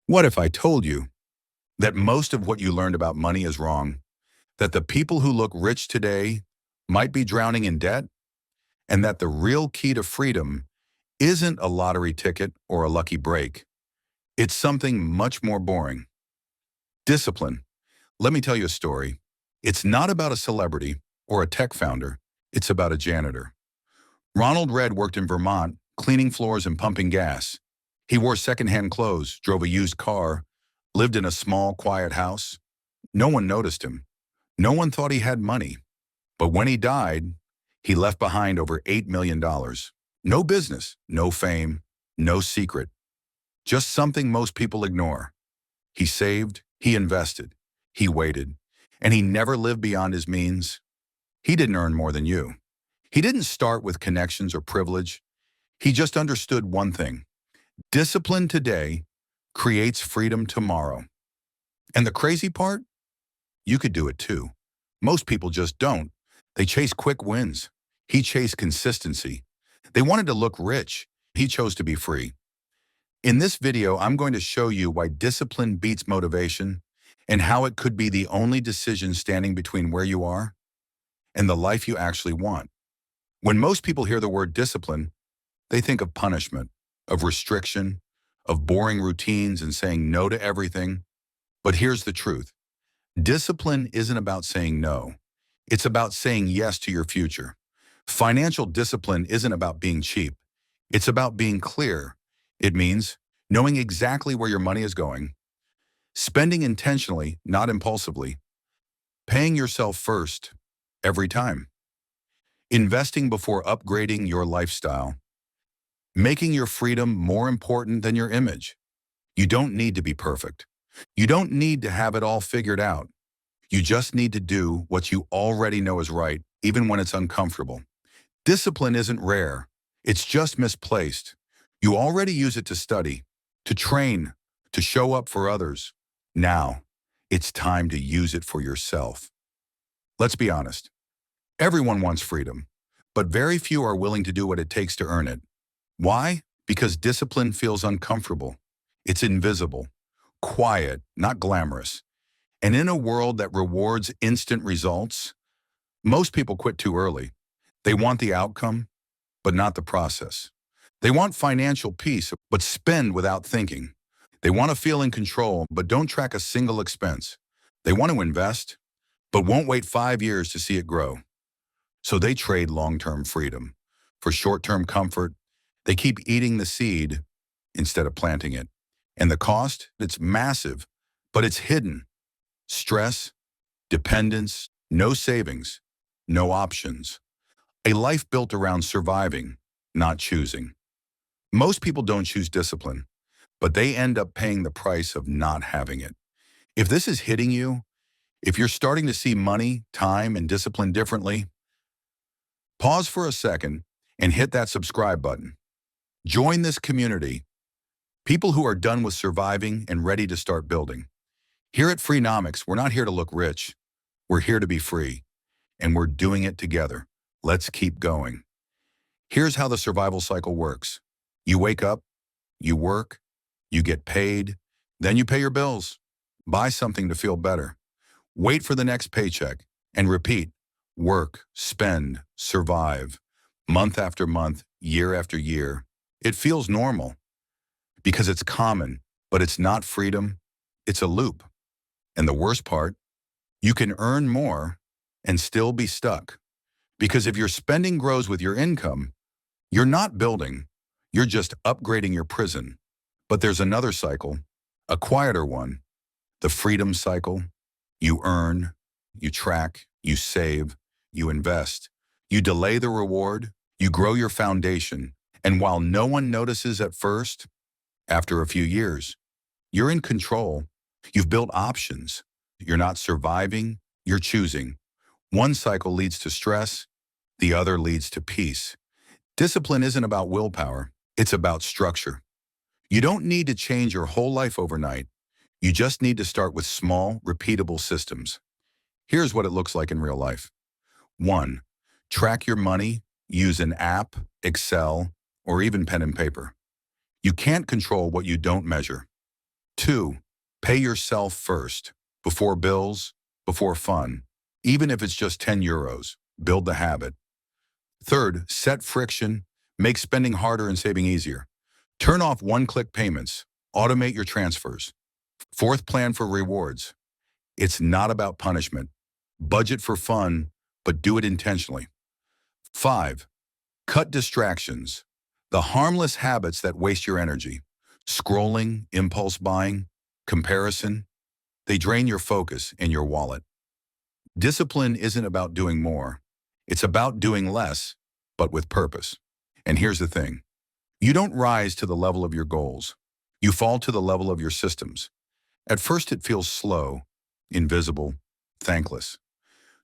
What if I told you that most of what you learned about money is wrong, that the people who look rich today might be drowning in debt, and that the real key to freedom isn't a lottery ticket or a lucky break? It's something much more boring. Discipline. Let me tell you a story. It's not about a celebrity or a tech founder. It's about a janitor. Ronald Red worked in Vermont, cleaning floors and pumping gas. He wore secondhand clothes, drove a used car, lived in a small, quiet house. No one noticed him. No one thought he had money. But when he died, he left behind over $8 million. No business, no fame, no secret. Just something most people ignore. He saved, he invested, he waited, and he never lived beyond his means. He didn't earn more than you. He didn't start with connections or privilege. He just understood one thing. Discipline today creates freedom tomorrow. And the crazy part? You could do it too. Most people just don't. They chase quick wins. He chased consistency. They wanted to look rich. He chose to be free. In this video, I'm going to show you why discipline beats motivation and how it could be the only decision standing between where you are and the life you actually want. When most people hear the word discipline, they think of punishment, of restriction, of boring routines and saying no to everything. But here's the truth. Discipline isn't about saying no. It's about saying yes to your future. Financial discipline isn't about being cheap. It's about being clear. It means knowing exactly where your money is going, spending intentionally, not impulsively, paying yourself first every time, investing before upgrading your lifestyle, making your freedom more important than your image. You don't need to be perfect. You don't need to have it all figured out. You just need to do what you already know is right, even when it's uncomfortable. Discipline isn't rare. It's just misplaced. You already use it to study, to train, to show up for others. Now, it's time to use it for yourself. Let's be honest. Everyone wants freedom, but very few are willing to do what it takes to earn it. Why? Because discipline feels uncomfortable. It's invisible, quiet, not glamorous. And in a world that rewards instant results, most people quit too early. They want the outcome, but not the process. They want financial peace, but spend without thinking. They want to feel in control, but don't track a single expense. They want to invest, but won't wait 5 years to see it grow. So they trade long-term freedom for short-term comfort. They keep eating the seed instead of planting it. And the cost? It's massive, but it's hidden. Stress, dependence, no savings, no options. A life built around surviving, not choosing. Most people don't choose discipline, but they end up paying the price of not having it. If this is hitting you, if you're starting to see money, time, and discipline differently, pause for a second and hit that subscribe button. Join this community, people who are done with surviving and ready to start building. Here at Freenomics, we're not here to look rich. We're here to be free, and we're doing it together. Let's keep going. Here's how the survival cycle works. You wake up, you work, you get paid, then you pay your bills, buy something to feel better, wait for the next paycheck, and repeat. Work, spend, survive, month after month, year after year. It feels normal because it's common, but it's not freedom. It's a loop. And the worst part, you can earn more and still be stuck. Because if your spending grows with your income, you're not building, you're just upgrading your prison. But there's another cycle, a quieter one, the freedom cycle. You earn, you track, you save, you invest. You delay the reward, you grow your foundation. And while no one notices at first, after a few years, you're in control. You've built options. You're not surviving, you're choosing. One cycle leads to stress, the other leads to peace. Discipline isn't about willpower, it's about structure. You don't need to change your whole life overnight. You just need to start with small, repeatable systems. Here's what it looks like in real life. 1. Track your money, use an app, Excel, or even pen and paper. You can't control what you don't measure. 2, pay yourself first, before bills, before fun. Even if it's just 10 euros, build the habit. Third, set friction, make spending harder and saving easier. Turn off one-click payments, automate your transfers. Fourth, plan for rewards. It's not about punishment. Budget for fun, but do it intentionally. 5, cut distractions, the harmless habits that waste your energy. Scrolling, impulse buying, comparison, they drain your focus and your wallet. Discipline isn't about doing more. It's about doing less, but with purpose. And here's the thing. You don't rise to the level of your goals. You fall to the level of your systems. At first it feels slow, invisible, thankless.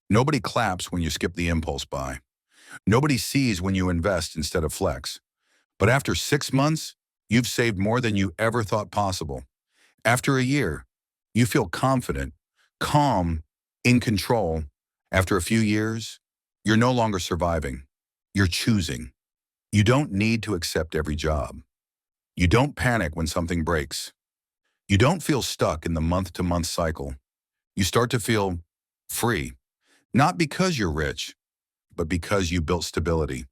Nobody claps when you skip the impulse buy. Nobody sees when you invest instead of flex. But after 6 months, you've saved more than you ever thought possible. After a year, you feel confident, calm, in control. After a few years, you're no longer surviving. You're choosing. You don't need to accept every job. You don't panic when something breaks. You don't feel stuck in the month-to-month cycle. You start to feel free, not because you're rich, but because you built stability,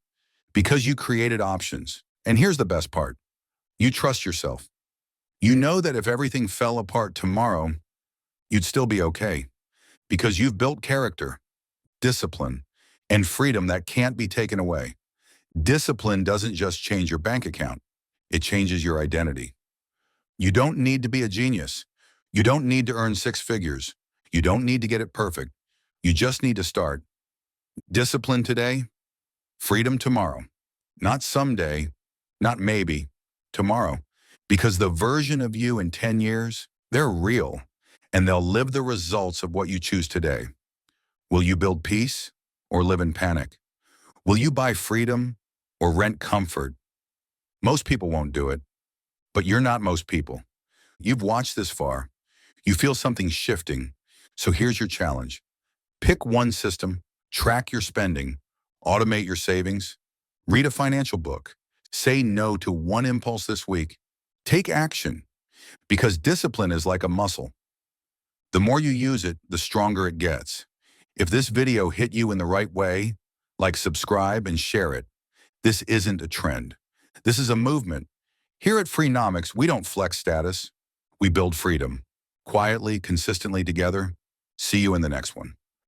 because you created options. And here's the best part. You trust yourself. You know that if everything fell apart tomorrow, you'd still be okay, because you've built character, discipline, and freedom that can't be taken away. Discipline doesn't just change your bank account. It changes your identity. You don't need to be a genius. You don't need to earn 6 figures. You don't need to get it perfect. You just need to start. Discipline today, freedom tomorrow. Not someday, not maybe, tomorrow. Because the version of you in 10 years, they're real, and they'll live the results of what you choose today. Will you build peace or live in panic? Will you buy freedom or rent comfort? Most people won't do it, but you're not most people. You've watched this far. You feel something shifting. So here's your challenge. Pick one system, track your spending, automate your savings, read a financial book, say no to one impulse this week. Take action, because discipline is like a muscle. The more you use it, the stronger it gets. If this video hit you in the right way, like, subscribe, and share it. This isn't a trend. This is a movement. Here at Freenomics, we don't flex status. We build freedom. Quietly, consistently together. See you in the next one.